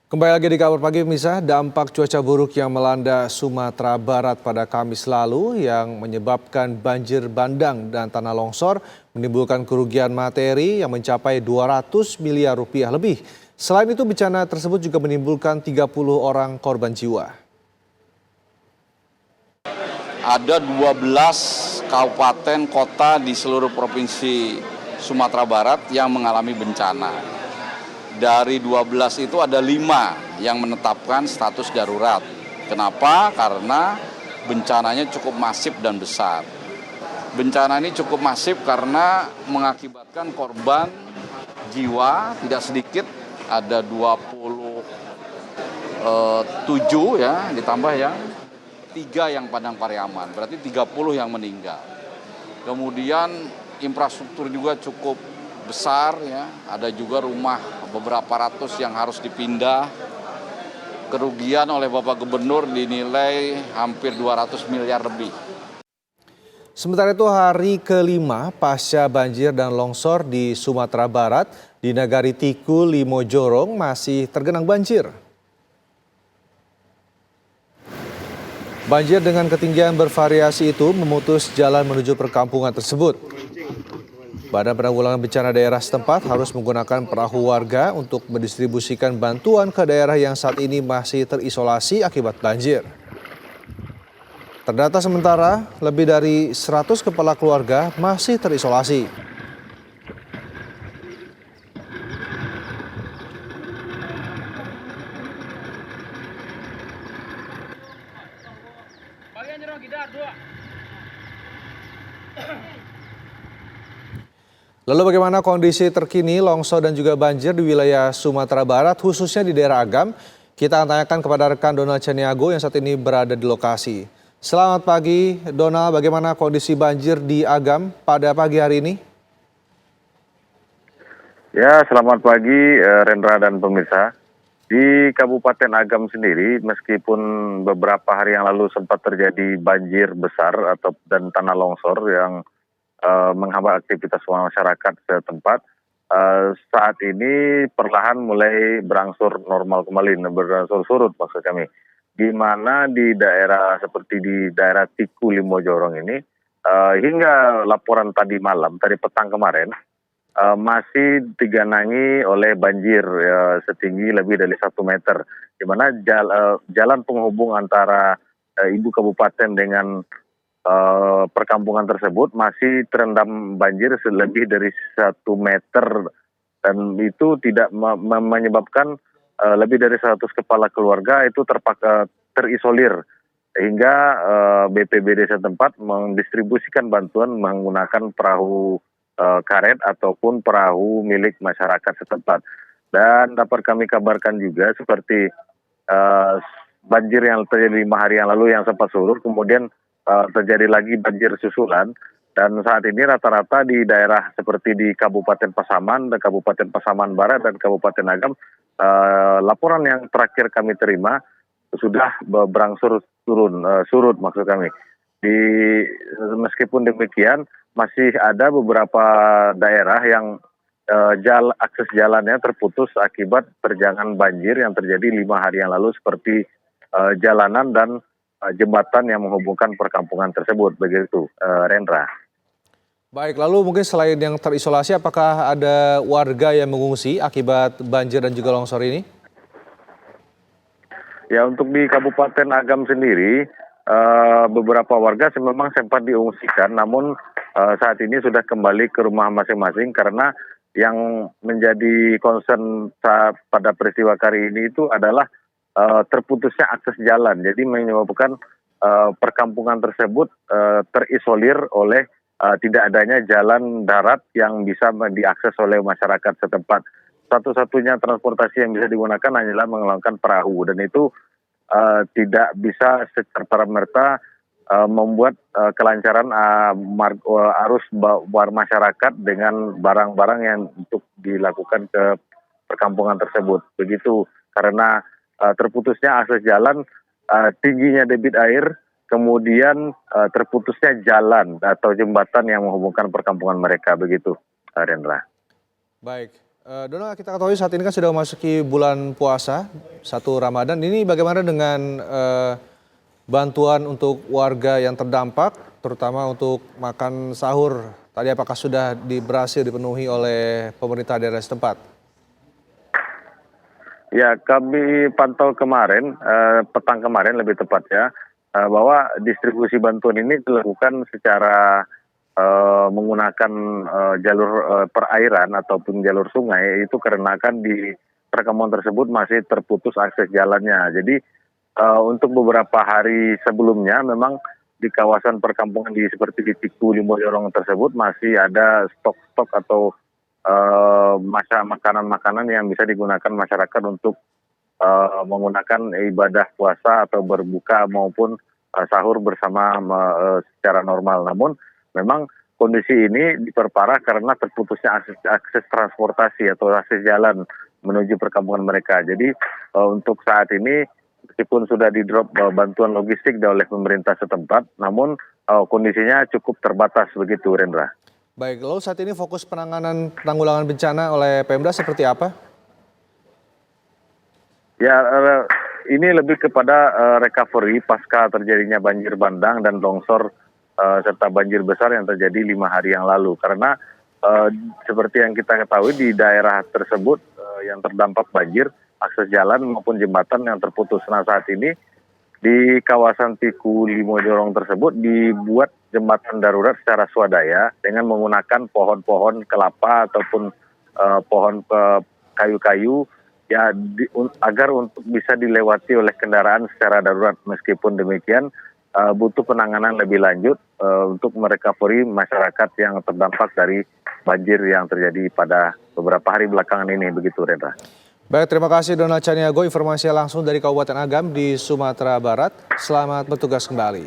Kembali lagi di Kabar Pagi pemirsa, dampak cuaca buruk yang melanda Sumatera Barat pada Kamis lalu yang menyebabkan banjir bandang dan tanah longsor menimbulkan kerugian materi yang mencapai 200 miliar rupiah lebih. Selain itu bencana tersebut juga menimbulkan 30 orang korban jiwa. Ada 12 kabupaten kota di seluruh provinsi Sumatera Barat yang mengalami bencana. Dari 12 itu ada 5 yang menetapkan status darurat. Kenapa? Karena bencananya cukup masif dan besar. Bencana ini cukup masif karena mengakibatkan korban jiwa tidak sedikit, ada 27 ya, ditambah yang 3 yang Padang Pariaman, berarti 30 yang meninggal. Kemudian infrastruktur juga cukup besar ya, ada juga rumah beberapa ratus yang harus dipindah. Kerugian oleh Bapak Gubernur dinilai hampir 200 miliar lebih. Sementara itu hari kelima pasca banjir dan longsor di Sumatera Barat di Nagari Tiku, Limojorong masih tergenang banjir. Banjir dengan ketinggian bervariasi itu memutus jalan menuju perkampungan tersebut. Badan Penanggulangan Bencana daerah setempat harus menggunakan perahu warga untuk mendistribusikan bantuan ke daerah yang saat ini masih terisolasi akibat banjir. Terdata sementara lebih dari 100 kepala keluarga masih terisolasi. Lalu bagaimana kondisi terkini longsor dan juga banjir di wilayah Sumatera Barat khususnya di daerah Agam? Kita akan tanyakan kepada rekan Donald Caniago yang saat ini berada di lokasi. Selamat pagi Donald, bagaimana kondisi banjir di Agam pada pagi hari ini? Ya, selamat pagi Rendra dan pemirsa. Di Kabupaten Agam sendiri, meskipun beberapa hari yang lalu sempat terjadi banjir besar dan tanah longsor yang menghambat aktivitas masyarakat setempat, saat ini perlahan mulai berangsur normal kembali, berangsur surut maksud kami. Di mana di daerah seperti di daerah Tiku Limojorong ini, hingga laporan tadi malam, tadi petang kemarin, masih digenangi oleh banjir setinggi lebih dari 1 meter, di mana jalan penghubung antara ibu kabupaten dengan perkampungan tersebut masih terendam banjir lebih dari 1 meter, dan itu tidak menyebabkan lebih dari 100 kepala keluarga itu terisolir, hingga BPBD setempat mendistribusikan bantuan menggunakan perahu karet ataupun perahu milik masyarakat setempat. Dan dapat kami kabarkan juga seperti banjir yang terjadi 5 hari yang lalu yang sempat surut, kemudian terjadi lagi banjir susulan, dan saat ini rata-rata di daerah seperti di Kabupaten Pasaman, dan Kabupaten Pasaman Barat dan Kabupaten Agam, laporan yang terakhir kami terima sudah berangsur surut maksud kami. Meskipun demikian masih ada beberapa daerah yang akses jalannya terputus akibat terjangan banjir yang terjadi 5 hari yang lalu, seperti jalanan dan jembatan yang menghubungkan perkampungan tersebut, begitu Rendra. Baik, lalu mungkin selain yang terisolasi, apakah ada warga yang mengungsi akibat banjir dan juga longsor ini? Ya, untuk di Kabupaten Agam sendiri, beberapa warga memang sempat diungsikan, namun saat ini sudah kembali ke rumah masing-masing, karena yang menjadi concern pada peristiwa kali ini itu adalah terputusnya akses jalan. Jadi menyebabkan perkampungan tersebut terisolir oleh tidak adanya jalan darat yang bisa diakses oleh masyarakat setempat. Satu-satunya transportasi yang bisa digunakan hanyalah menggunakan perahu, dan itu tidak bisa secara merta membuat kelancaran arus masyarakat dengan barang-barang yang untuk dilakukan ke perkampungan tersebut. Begitu, karena terputusnya akses jalan, tingginya debit air, kemudian terputusnya jalan atau jembatan yang menghubungkan perkampungan mereka, begitu Rendra. Baik, Donald, kita ketahui saat ini kan sudah memasuki bulan puasa 1 Ramadan. Ini bagaimana dengan bantuan untuk warga yang terdampak, terutama untuk makan sahur? Tadi apakah sudah berhasil dipenuhi oleh pemerintah daerah setempat? Ya, kami pantau kemarin, petang kemarin lebih tepatnya, bahwa distribusi bantuan ini dilakukan secara menggunakan jalur perairan ataupun jalur sungai, itu karena kan di perkampungan tersebut masih terputus akses jalannya. Jadi untuk beberapa hari sebelumnya memang di kawasan perkampungan seperti di Tiku Limojorong tersebut masih ada stok-stok atau makanan-makanan yang bisa digunakan masyarakat untuk menggunakan ibadah puasa atau berbuka maupun sahur bersama secara normal. Namun memang kondisi ini diperparah karena terputusnya akses transportasi atau akses jalan menuju perkampungan mereka. Jadi untuk saat ini meskipun sudah di-drop bantuan logistik oleh pemerintah setempat, namun kondisinya cukup terbatas begitu, Rendra. Baik, lalu saat ini fokus penanggulangan bencana oleh Pemda seperti apa? Ya, ini lebih kepada recovery pasca terjadinya banjir bandang dan longsor serta banjir besar yang terjadi 5 hari yang lalu. Karena seperti yang kita ketahui di daerah tersebut yang terdampak banjir, akses jalan maupun jembatan yang terputus. Nah, saat ini di kawasan Tiku Limojorong tersebut dibuat jembatan darurat secara swadaya dengan menggunakan pohon-pohon kelapa ataupun pohon kayu-kayu ya agar untuk bisa dilewati oleh kendaraan secara darurat. Meskipun demikian butuh penanganan lebih lanjut untuk merecovery masyarakat yang terdampak dari banjir yang terjadi pada beberapa hari belakangan ini, begitu, Rendra. Baik, terima kasih Donald Caniago, informasi langsung dari Kabupaten Agam di Sumatera Barat. Selamat bertugas kembali.